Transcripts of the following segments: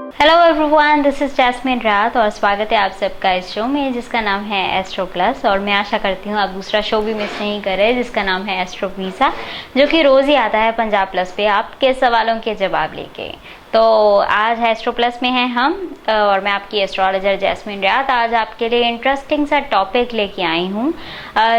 Hello everyone, this is Jasmine रात और स्वागत है आप सबका इस शो में जिसका नाम है एस्ट्रो प्लस। और मैं आशा करती हूँ आप दूसरा शो भी मिस नहीं कर रहे जिसका नाम है एस्ट्रो वीज़ा, जो कि रोज़ ही आता है पंजाब प्लस पे आपके सवालों के जवाब लेके। तो आज एस्ट्रो प्लस में हैं हम और मैं आपकी एस्ट्रोलॉजर जैस्मिन रात। आज आपके लिए इंटरेस्टिंग सा टॉपिक लेके आई हूँ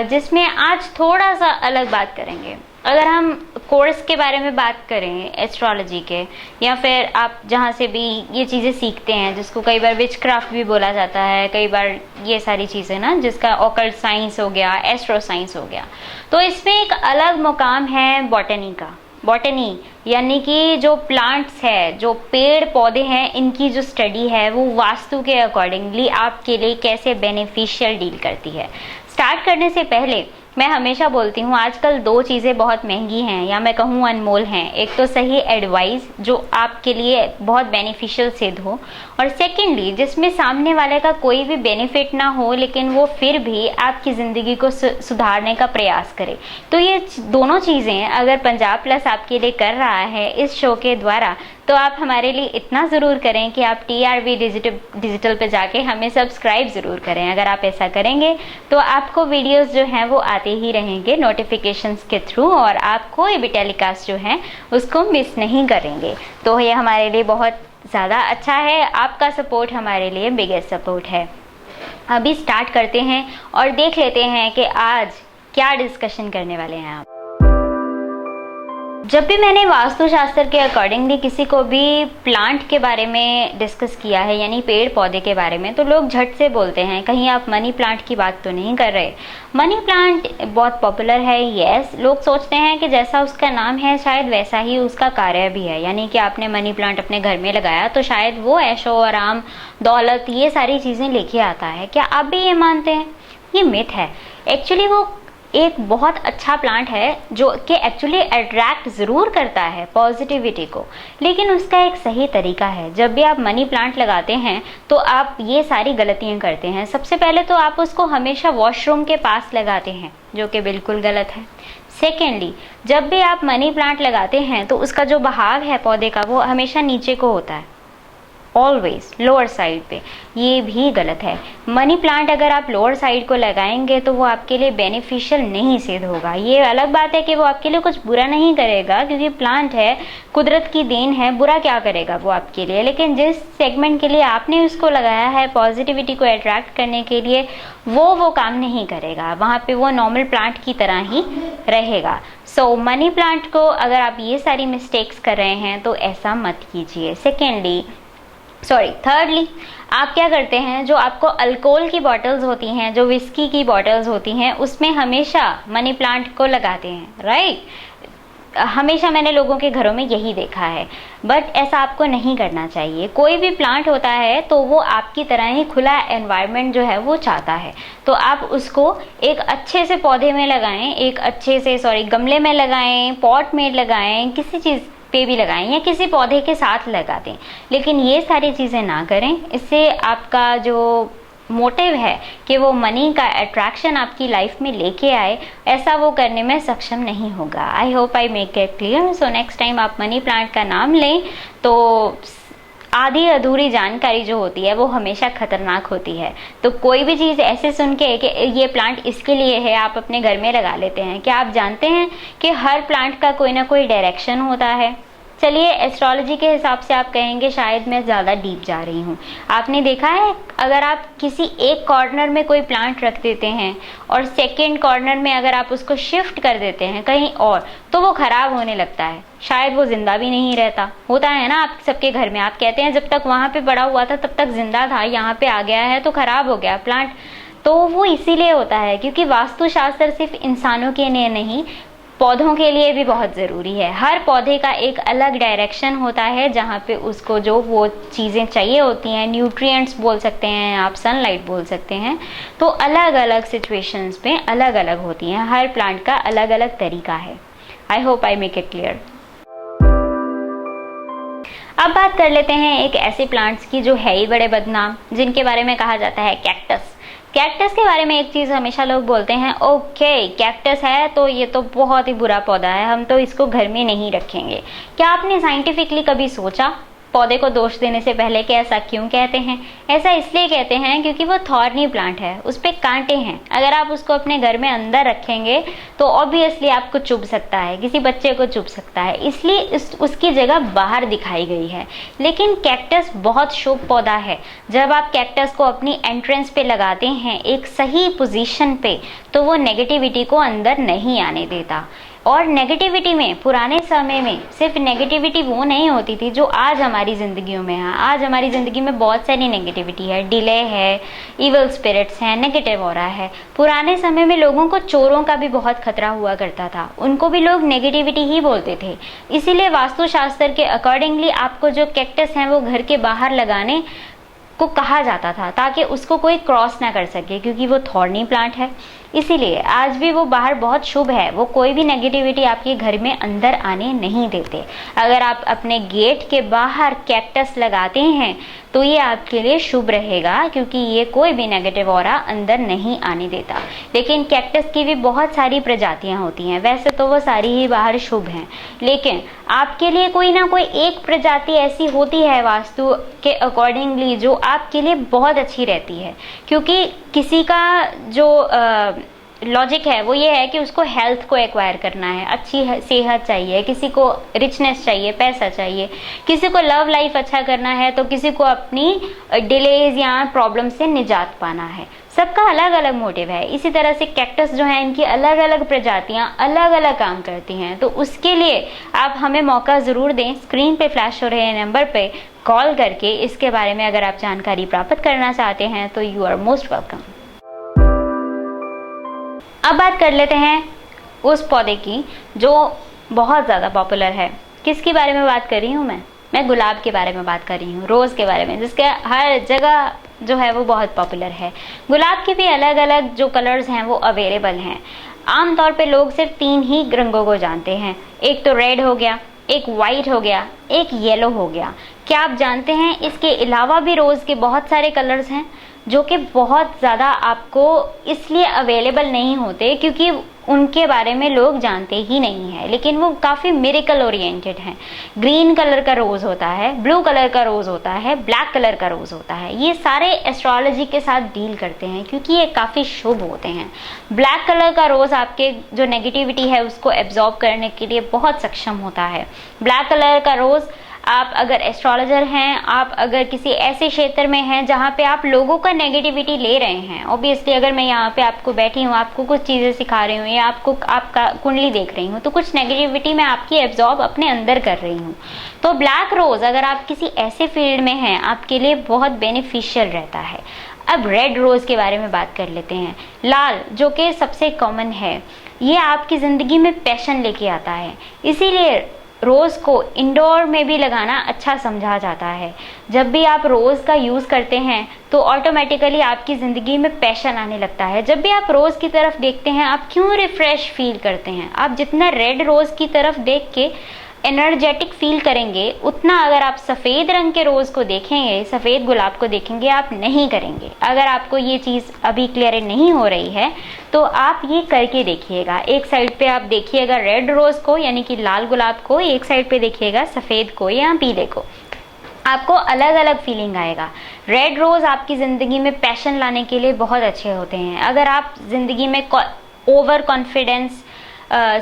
जिसमें आज थोड़ा सा अलग बात करेंगे। अगर हम कोर्स के बारे में बात करें एस्ट्रोलॉजी के, या फिर आप जहाँ से भी ये चीज़ें सीखते हैं, जिसको कई बार विचक्राफ्ट भी बोला जाता है, कई बार ये सारी चीज़ें ना, जिसका ऑकल्ट साइंस हो गया, एस्ट्रो साइंस हो गया, तो इसमें एक अलग मुकाम है बॉटनी का। बॉटनी यानी कि जो प्लांट्स है, जो पेड़ पौधे हैं, इनकी जो स्टडी है वो वास्तु के अकॉर्डिंगली आपके लिए कैसे बेनिफिशियल डील करती है। स्टार्ट करने से पहले मैं हमेशा बोलती हूँ आजकल दो चीज़ें बहुत महंगी हैं, या मैं कहूँ अनमोल हैं। एक तो सही एडवाइस जो आपके लिए बहुत बेनिफिशियल सिद्ध हो, और सेकेंडली जिसमें सामने वाले का कोई भी बेनिफिट ना हो लेकिन वो फिर भी आपकी ज़िंदगी को सुधारने का प्रयास करे। तो ये दोनों चीज़ें अगर पंजाब प्लस आपके लिए कर रहा है इस शो के द्वारा, तो आप हमारे लिए इतना ज़रूर करें कि आप TRV डिजिटल पे जाके हमें सब्सक्राइब ज़रूर करें। अगर आप ऐसा करेंगे तो आपको वीडियोस जो हैं वो आते ही रहेंगे नोटिफिकेशंस के थ्रू, और आप कोई भी टेलीकास्ट जो है उसको मिस नहीं करेंगे। तो ये हमारे लिए बहुत ज़्यादा अच्छा है, आपका सपोर्ट हमारे लिए बिगेस्ट सपोर्ट है। अभी स्टार्ट करते हैं और देख लेते हैं कि आज क्या डिस्कशन करने वाले हैं आप। जब भी मैंने वास्तुशास्त्र के अकॉर्डिंगली किसी को भी प्लांट के बारे में डिस्कस किया है, यानी पेड़ पौधे के बारे में, तो लोग झट से बोलते हैं कहीं आप मनी प्लांट की बात तो नहीं कर रहे। मनी प्लांट बहुत पॉपुलर है, यस। लोग सोचते हैं कि जैसा उसका नाम है शायद वैसा ही उसका कार्य भी है, यानी कि आपने मनी प्लांट अपने घर में लगाया तो शायद वो ऐशो आराम, दौलत, ये सारी चीज़ें लेके आता है। क्या आप भी ये मानते हैं? ये मिथ है। एक्चुअली वो एक बहुत अच्छा प्लांट है जो कि एक्चुअली अट्रैक्ट ज़रूर करता है पॉजिटिविटी को, लेकिन उसका एक सही तरीका है। जब भी आप मनी प्लांट लगाते हैं तो आप ये सारी गलतियां करते हैं। सबसे पहले तो आप उसको हमेशा वॉशरूम के पास लगाते हैं, जो कि बिल्कुल गलत है। सेकेंडली, जब भी आप मनी प्लांट लगाते हैं तो उसका जो बहाव है पौधे का वो हमेशा नीचे को होता है, ऑलवेज लोअर साइड पे। ये भी गलत है। मनी प्लांट अगर आप लोअर साइड को लगाएंगे तो वो आपके लिए बेनिफिशियल नहीं सिद्ध होगा। ये अलग बात है कि वो आपके लिए कुछ बुरा नहीं करेगा, क्योंकि प्लांट है, कुदरत की देन है, बुरा क्या करेगा वो आपके लिए। लेकिन जिस सेगमेंट के लिए आपने उसको लगाया है पॉजिटिविटी को अट्रैक्ट करने के लिए, वो काम नहीं करेगा। वहाँ पे वो नॉर्मल प्लांट की तरह ही रहेगा। सो मनी प्लांट को अगर आप ये सारी मिस्टेक्स कर रहे हैं तो ऐसा मत कीजिए। थर्डली, आप क्या करते हैं, जो आपको अल्कोहल की बॉटल्स होती हैं, जो विस्की की बॉटल्स होती हैं, उसमें हमेशा मनी प्लांट को लगाते हैं, राइट। हमेशा मैंने लोगों के घरों में यही देखा है, बट ऐसा आपको नहीं करना चाहिए। कोई भी प्लांट होता है तो वो आपकी तरह ही खुला एनवायरनमेंट जो है वो चाहता है, तो आप उसको एक अच्छे से पौधे में लगाएं, एक अच्छे से गमले में लगाएं, पॉट में लगाएं, किसी चीज़ पे भी लगाएं या किसी पौधे के साथ लगा दें। लेकिन ये सारी चीज़ें ना करें, इससे आपका जो मोटिव है कि वो मनी का अट्रैक्शन आपकी लाइफ में लेके आए, ऐसा वो करने में सक्षम नहीं होगा। I hope I make it clear. So next time आप मनी प्लांट का नाम लें तो आधी अधूरी जानकारी जो होती है वो हमेशा खतरनाक होती है। तो कोई भी चीज़ ऐसे सुन के कि ये प्लांट इसके लिए है, आप अपने घर में लगा लेते हैं। क्या आप जानते हैं कि हर प्लांट का कोई ना कोई डायरेक्शन होता है? चलिए, एस्ट्रोलॉजी के हिसाब से आप कहेंगे शायद मैं ज़्यादा डीप जा रही हूँ। आपने देखा है अगर आप किसी एक कॉर्नर में कोई प्लांट रख देते हैं और सेकंड कॉर्नर में अगर आप उसको शिफ्ट कर देते हैं कहीं और, तो वो ख़राब होने लगता है, शायद वो जिंदा भी नहीं रहता। होता है ना आप सबके घर में, आप कहते हैं जब तक वहाँ पे बड़ा हुआ था तब तक जिंदा था, यहाँ पे आ गया है तो ख़राब हो गया प्लांट। तो वो इसीलिए होता है क्योंकि वास्तुशास्त्र सिर्फ इंसानों के लिए नहीं, पौधों के लिए भी बहुत ज़रूरी है। हर पौधे का एक अलग डायरेक्शन होता है जहाँ पे उसको जो वो चीज़ें चाहिए होती हैं, न्यूट्रिएंट्स बोल सकते हैं आप, सनलाइट बोल सकते हैं, तो अलग अलग सिचुएशंस पे अलग अलग होती हैं। हर प्लांट का अलग अलग तरीका है। I hope I make it clear. अब बात कर लेते हैं एक ऐसे प्लांट्स की जो है ही बड़े बदनाम, जिनके बारे में कहा जाता है कैक्टस। कैक्टस के बारे में एक चीज़ हमेशा लोग बोलते हैं, ओके कैक्टस है तो ये तो बहुत ही बुरा पौधा है, हम तो इसको घर में नहीं रखेंगे। क्या आपने साइंटिफिकली कभी सोचा पौधे को दोष देने से पहले कि ऐसा क्यों कहते हैं, ऐसा इसलिए कहते हैं क्योंकि वो थॉर्नी प्लांट है, उस पे कांटे हैं। अगर आप उसको अपने घर में अंदर रखेंगे तो ऑब्वियसली आपको चुभ सकता है, किसी बच्चे को चुभ सकता है, इसलिए उसकी जगह बाहर दिखाई गई है। लेकिन कैक्टस बहुत शुभ पौधा है। जब आप कैक्टस को अपनी एंट्रेंस पे लगाते हैं एक सही पोजीशन पे, तो वो नेगेटिविटी को अंदर नहीं आने देता। और नेगेटिविटी में पुराने समय में सिर्फ नेगेटिविटी वो नहीं होती थी जो आज हमारी ज़िंदगियों में है। आज हमारी ज़िंदगी में बहुत सारी नेगेटिविटी है, डिले है, इवल स्पिरिट्स हैं, नेगेटिव ऑरा है। पुराने समय में लोगों को चोरों का भी बहुत खतरा हुआ करता था, उनको भी लोग नेगेटिविटी ही बोलते थे। इसीलिए वास्तुशास्त्र के अकॉर्डिंगली आपको जो कैक्टस हैं वो घर के बाहर लगाने को कहा जाता था, ताकि उसको कोई क्रॉस ना कर सके, क्योंकि वो थॉर्नी प्लांट है। इसीलिए आज भी वो बाहर बहुत शुभ है, वो कोई भी नेगेटिविटी आपके घर में अंदर आने नहीं देते। अगर आप अपने गेट के बाहर कैक्टस लगाते हैं तो ये आपके लिए शुभ रहेगा, क्योंकि ये कोई भी नेगेटिव ऑरा अंदर नहीं आने देता। लेकिन कैक्टस की भी बहुत सारी प्रजातियां होती हैं, वैसे तो वो सारी ही बाहर शुभ हैं, लेकिन आपके लिए कोई ना कोई एक प्रजाति ऐसी होती है वास्तु के अकॉर्डिंगली जो आपके लिए बहुत अच्छी रहती है। क्योंकि किसी का जो लॉजिक है वो ये है कि उसको हेल्थ को एक्वायर करना है, अच्छी सेहत चाहिए, किसी को रिचनेस चाहिए, पैसा चाहिए, किसी को लव लाइफ अच्छा करना है, तो किसी को अपनी डिलेज या प्रॉब्लम से निजात पाना है। सबका अलग अलग मोटिव है। इसी तरह से कैक्टस जो है इनकी अलग अलग प्रजातियां अलग अलग काम करती हैं, तो उसके लिए आप हमें मौका ज़रूर दें। स्क्रीन पे फ्लैश हो रहे नंबर पे कॉल करके इसके बारे में अगर आप जानकारी प्राप्त करना चाहते हैं तो यू आर मोस्ट वेलकम। अब बात कर लेते हैं उस पौधे की जो बहुत ज़्यादा पॉपुलर है। किसके बारे में बात कर रही हूँ मैं गुलाब के बारे में बात कर रही हूँ, रोज़ के बारे में, जिसके हर जगह जो है वो बहुत पॉपुलर है। गुलाब के भी अलग अलग जो कलर्स हैं वो अवेलेबल हैं। आमतौर पे लोग सिर्फ 3 ही रंगों को जानते हैं, एक तो रेड हो गया, एक वाइट हो गया, एक येलो हो गया। क्या आप जानते हैं इसके अलावा भी रोज़ के बहुत सारे कलर्स हैं जो कि बहुत ज़्यादा आपको इसलिए अवेलेबल नहीं होते क्योंकि उनके बारे में लोग जानते ही नहीं हैं, लेकिन वो काफ़ी मिरेकल ओरिएंटेड हैं। ग्रीन कलर का रोज़ होता है, ब्लू कलर का रोज़ होता है, ब्लैक कलर का रोज़ होता है। ये सारे एस्ट्रोलॉजी के साथ डील करते हैं क्योंकि ये काफ़ी शुभ होते हैं। ब्लैक कलर का रोज़ आपके जो नेगेटिविटी है उसको एब्जॉर्ब करने के लिए बहुत सक्षम होता है। ब्लैक कलर का रोज़ आप अगर एस्ट्रोलॉजर हैं, आप अगर किसी ऐसे क्षेत्र में हैं जहाँ पे आप लोगों का नेगेटिविटी ले रहे हैं, ऑब्वियसली अगर मैं यहाँ पे आपको बैठी हूँ, आपको कुछ चीज़ें सिखा रही हूँ या आपका कुंडली देख रही हूँ, तो कुछ नेगेटिविटी मैं आपकी एब्जॉर्ब अपने अंदर कर रही हूँ। तो ब्लैक रोज़ अगर आप किसी ऐसे फील्ड में हैं आपके लिए बहुत बेनिफिशियल रहता है। अब रेड रोज़ के बारे में बात कर लेते हैं। लाल जो कि सबसे कॉमन है, ये आपकी ज़िंदगी में पैशन लेके आता है, इसीलिए रोज़ को इंडोर में भी लगाना अच्छा समझा जाता है। जब भी आप रोज़ का यूज़ करते हैं तो ऑटोमेटिकली आपकी ज़िंदगी में पैशन आने लगता है। जब भी आप रोज़ की तरफ देखते हैं आप क्यों रिफ़्रेश फील करते हैं। आप जितना रेड रोज़ की तरफ देख के एनर्जेटिक फील करेंगे, उतना अगर आप सफ़ेद रंग के रोज़ को देखेंगे, सफ़ेद गुलाब को देखेंगे, आप नहीं करेंगे। अगर आपको ये चीज़ अभी क्लियर नहीं हो रही है तो आप ये करके देखिएगा। एक साइड पे आप देखिएगा रेड रोज़ को यानी कि लाल गुलाब को, एक साइड पे देखिएगा सफ़ेद को या पीले को, आपको अलग अलग फीलिंग आएगा। रेड रोज़ आपकी ज़िंदगी में पैशन लाने के लिए बहुत अच्छे होते हैं। अगर आप ज़िंदगी में ओवर कॉन्फिडेंस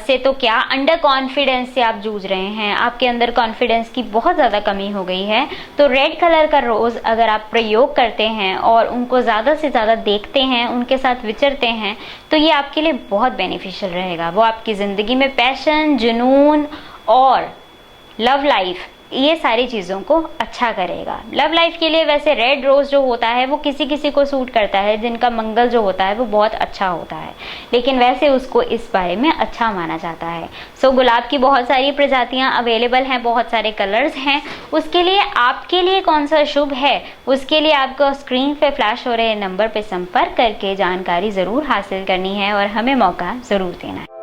से तो क्या अंडर कॉन्फिडेंस से आप जूझ रहे हैं, आपके अंदर कॉन्फिडेंस की बहुत ज़्यादा कमी हो गई है, तो रेड कलर का रोज़ अगर आप प्रयोग करते हैं और उनको ज़्यादा से ज़्यादा देखते हैं, उनके साथ विचरते हैं, तो ये आपके लिए बहुत बेनिफिशियल रहेगा। वो आपकी ज़िंदगी में पैशन, जुनून और लव लाइफ, ये सारी चीज़ों को अच्छा करेगा। लव लाइफ के लिए वैसे रेड रोज़ जो होता है वो किसी किसी को सूट करता है, जिनका मंगल जो होता है वो बहुत अच्छा होता है, लेकिन वैसे उसको इस बारे में अच्छा माना जाता है। सो गुलाब की बहुत सारी प्रजातियां अवेलेबल हैं, बहुत सारे कलर्स हैं। उसके लिए आपके लिए कौन सा शुभ है, उसके लिए आपको स्क्रीन पे फ्लैश हो रहे नंबर पे संपर्क करके जानकारी ज़रूर हासिल करनी है और हमें मौका ज़रूर देना है।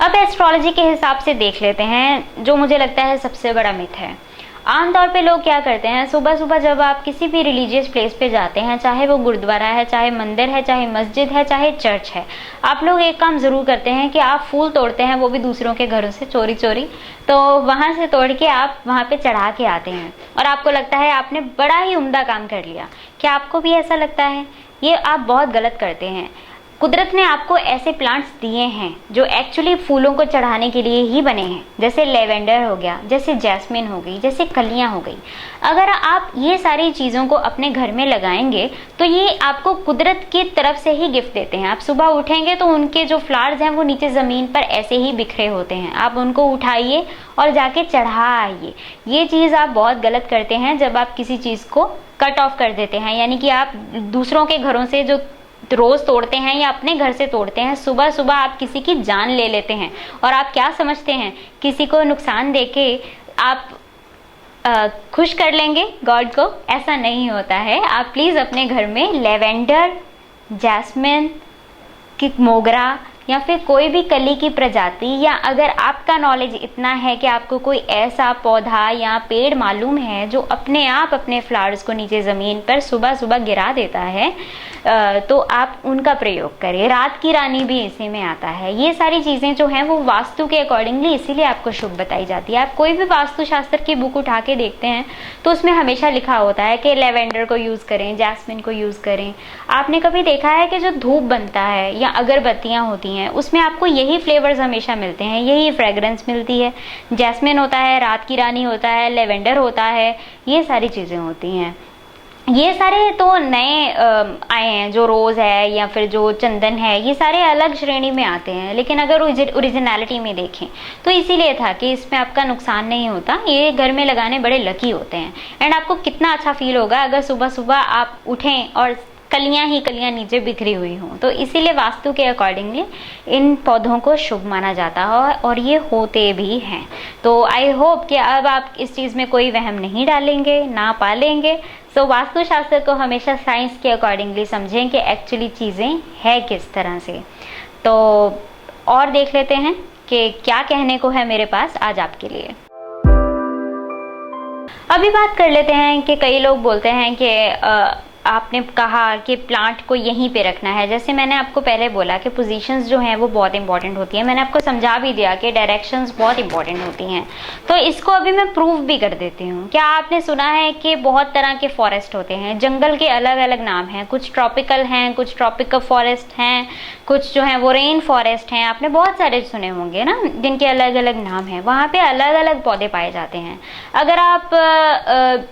अब एस्ट्रोलॉजी के हिसाब से देख लेते हैं जो मुझे लगता है सबसे बड़ा मिथ है। आमतौर पे लोग क्या करते हैं, सुबह सुबह जब आप किसी भी रिलीजियस प्लेस पे जाते हैं, चाहे वो गुरुद्वारा है, चाहे मंदिर है, चाहे मस्जिद है, चाहे चर्च है, आप लोग एक काम ज़रूर करते हैं कि आप फूल तोड़ते हैं, वो भी दूसरों के घरों से चोरी चोरी। तो वहाँ से तोड़ के आप वहाँ पे चढ़ा के आते हैं और आपको लगता है आपने बड़ा ही उम्दा काम कर लिया। क्या आपको भी ऐसा लगता है? ये आप बहुत गलत करते हैं। कुदरत ने आपको ऐसे प्लांट्स दिए हैं जो एक्चुअली फूलों को चढ़ाने के लिए ही बने हैं, जैसे लेवेंडर हो गया, जैसे जैस्मिन हो गई, जैसे कलियां हो गई। अगर आप ये सारी चीज़ों को अपने घर में लगाएंगे तो ये आपको कुदरत की तरफ से ही गिफ्ट देते हैं। आप सुबह उठेंगे तो उनके जो फ्लावर्स हैं वो नीचे ज़मीन पर ऐसे ही बिखरे होते हैं, आप उनको उठाइए और जाके चढ़ा आइए। ये चीज़ आप बहुत गलत करते हैं जब आप किसी चीज़ को कट ऑफ कर देते हैं, यानी कि आप दूसरों के घरों से जो रोज तोड़ते हैं या अपने घर से तोड़ते हैं, सुबह सुबह आप किसी की जान ले लेते हैं। और आप क्या समझते हैं, किसी को नुकसान देके आप खुश कर लेंगे गॉड को? ऐसा नहीं होता है। आप प्लीज़ अपने घर में लेवेंडर, जैस्मिन, मोगरा या फिर कोई भी कली की प्रजाति, या अगर आपका नॉलेज इतना है कि आपको कोई ऐसा पौधा या पेड़ मालूम है जो अपने आप अपने फ्लावर्स को नीचे ज़मीन पर सुबह सुबह गिरा देता है, तो आप उनका प्रयोग करें। रात की रानी भी इसी में आता है। ये सारी चीज़ें जो हैं वो वास्तु के अकॉर्डिंगली इसीलिए आपको शुभ बताई जाती है। आप कोई भी वास्तुशास्त्र की बुक उठा के देखते हैं तो उसमें हमेशा लिखा होता है कि लेवेंडर को यूज़ करें, जैस्मिन को यूज़ करें। आपने कभी देखा है कि जो धूप बनता है या अगरबत्तियाँ होती हैं उसमें आपको यही फ्लेवर्स हमेशा मिलते हैं, यही फ्रेग्रेंस मिलती है। जैस्मिन होता है, रात की रानी होता है, लेवेंडर होता है, ये सारी चीज़ें होती हैं। ये सारे तो नए आए हैं, जो रोज़ है या फिर जो चंदन है, ये सारे अलग श्रेणी में आते हैं। लेकिन अगर ओरिजिनलिटी में देखें तो इसीलिए था कि इसमें आपका नुकसान नहीं होता। ये घर में लगाने बड़े लकी होते हैं। एंड आपको कितना अच्छा फील होगा अगर सुबह सुबह आप उठें और कलियां ही कलियां नीचे बिखरी हुई हों। तो इसीलिए वास्तु के अकॉर्डिंगली इन पौधों को शुभ माना जाता है और ये होते भी हैं। तो आई होप कि अब आप इस चीज़ में कोई वहम नहीं डालेंगे, ना पालेंगे। सो वास्तुशास्त्र को हमेशा साइंस के अकॉर्डिंगली समझें कि एक्चुअली चीज़ें है किस तरह से। तो और देख लेते हैं कि क्या कहने को है मेरे पास आज आपके लिए। अभी बात कर लेते हैं कि कई लोग बोलते हैं कि आपने कहा कि प्लांट को यहीं पे रखना है। जैसे मैंने आपको पहले बोला कि पोजीशंस जो हैं वो बहुत इंपॉर्टेंट होती हैं। मैंने आपको समझा भी दिया कि डायरेक्शंस बहुत इंपॉर्टेंट होती हैं। तो इसको अभी मैं प्रूव भी कर देती हूँ। क्या आपने सुना है कि बहुत तरह के फॉरेस्ट होते हैं? जंगल के अलग अलग नाम हैं, कुछ ट्रॉपिकल हैं, कुछ ट्रॉपिकल फॉरेस्ट हैं, कुछ जो हैं वो रेन फॉरेस्ट हैं। आपने बहुत सारे सुने होंगे ना, जिनके अलग अलग नाम हैं। वहाँ पे अलग अलग पौधे पाए जाते हैं। अगर आप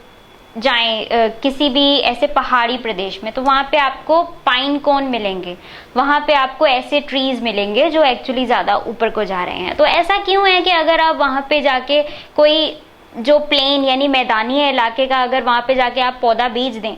जाएं किसी भी ऐसे पहाड़ी प्रदेश में तो वहाँ पे आपको पाइन कोन मिलेंगे, वहाँ पे आपको ऐसे ट्रीज मिलेंगे जो एक्चुअली ज़्यादा ऊपर को जा रहे हैं। तो ऐसा क्यों है कि अगर आप वहाँ पे जाके कोई जो प्लेन यानी मैदानी इलाके का अगर वहाँ पे जाके आप पौधा बीज दें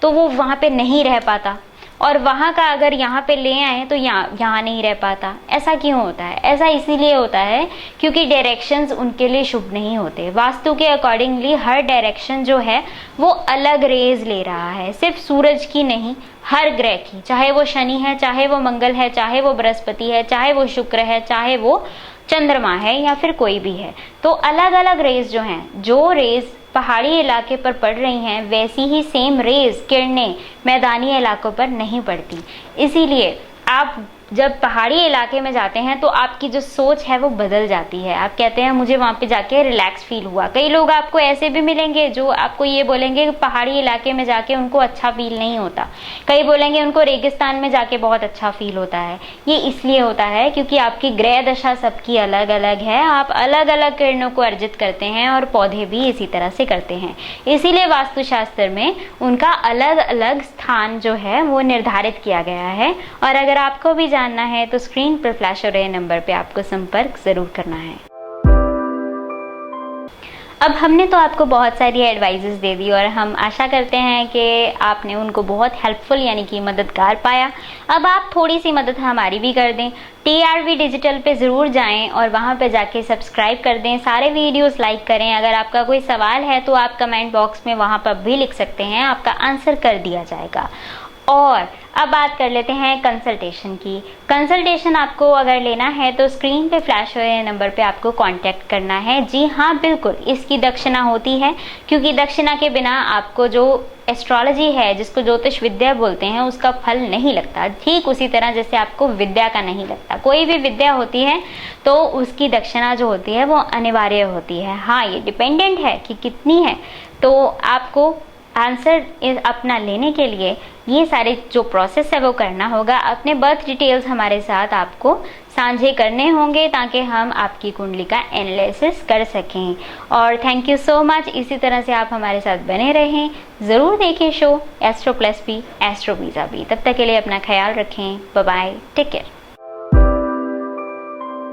तो वो वहाँ पे नहीं रह पाता, और वहाँ का अगर यहाँ पे ले आए तो यहाँ नहीं रह पाता? ऐसा क्यों होता है? ऐसा इसीलिए होता है क्योंकि डायरेक्शंस उनके लिए शुभ नहीं होते। वास्तु के अकॉर्डिंगली हर डायरेक्शन जो है वो अलग रेज ले रहा है, सिर्फ सूरज की नहीं, हर ग्रह की, चाहे वो शनि है, चाहे वो मंगल है, चाहे वो बृहस्पति है, चाहे वो शुक्र है, चाहे वो चंद्रमा है या फिर कोई भी है। तो अलग अलग रेज जो हैं, जो रेज पहाड़ी इलाके पर पड़ रही हैं वैसी ही सेम रेज किरणें मैदानी इलाकों पर नहीं पड़ती। इसीलिए आप जब पहाड़ी इलाके में जाते हैं तो आपकी जो सोच है वो बदल जाती है। आप कहते हैं मुझे वहाँ पे जाके रिलैक्स फील हुआ। कई लोग आपको ऐसे भी मिलेंगे जो आपको ये बोलेंगे कि पहाड़ी इलाके में जाके उनको अच्छा फील नहीं होता। कई बोलेंगे उनको रेगिस्तान में जाके बहुत अच्छा फील होता है। ये इसलिए होता है क्योंकि आपकी ग्रह दशा सबकी अलग अलग है। आप अलग अलग किरणों को अर्जित करते हैं और पौधे भी इसी तरह से करते हैं। इसीलिए वास्तुशास्त्र में उनका अलग अलग स्थान जो है वो निर्धारित किया गया है। और अगर आपको भी जानना है तो स्क्रीन पर फ्लैश हो रहे नंबर पे आपको संपर्क जरूर करना है। अब हमने तो आपको बहुत सारी एडवाइजेस दे दी और हम आशा करते हैं कि आपने उनको बहुत हेल्पफुल यानी कि मददगार पाया। अब आप थोड़ी सी मदद हमारी भी कर दें। TRV डिजिटल पे ज़रूर जाएं और वहाँ पे जाके सब्सक्राइब कर दें, सारे वीडियोस लाइक करें। अगर आपका कोई सवाल है तो आप कमेंट बॉक्स में वहाँ पर भी लिख सकते हैं, आपका आंसर कर दिया जाएगा। और अब बात कर लेते हैं कंसल्टेशन की। कंसल्टेशन आपको अगर लेना है तो स्क्रीन पे फ्लैश हो रहे नंबर पे आपको कांटेक्ट करना है। जी हाँ, बिल्कुल, इसकी दक्षिणा होती है, क्योंकि दक्षिणा के बिना आपको जो एस्ट्रोलॉजी है, जिसको ज्योतिष विद्या बोलते हैं, उसका फल नहीं लगता। ठीक उसी तरह जैसे आपको विद्या का नहीं लगता। कोई भी विद्या होती है तो उसकी दक्षिणा जो होती है वो अनिवार्य होती है। हाँ, ये डिपेंडेंट है कि कितनी है। तो आपको आंसर अपना लेने के लिए ये सारे जो प्रोसेस है वो करना होगा। अपने बर्थ डिटेल्स हमारे साथ आपको साझे करने होंगे ताकि हम आपकी कुंडली का एनालिसिस कर सकें। और थैंक यू सो मच। इसी तरह से आप हमारे साथ बने रहें। ज़रूर देखें show astro plus B, astro वीज़ा भी। तब तक के लिए अपना ख्याल रखें। Bye bye, take care.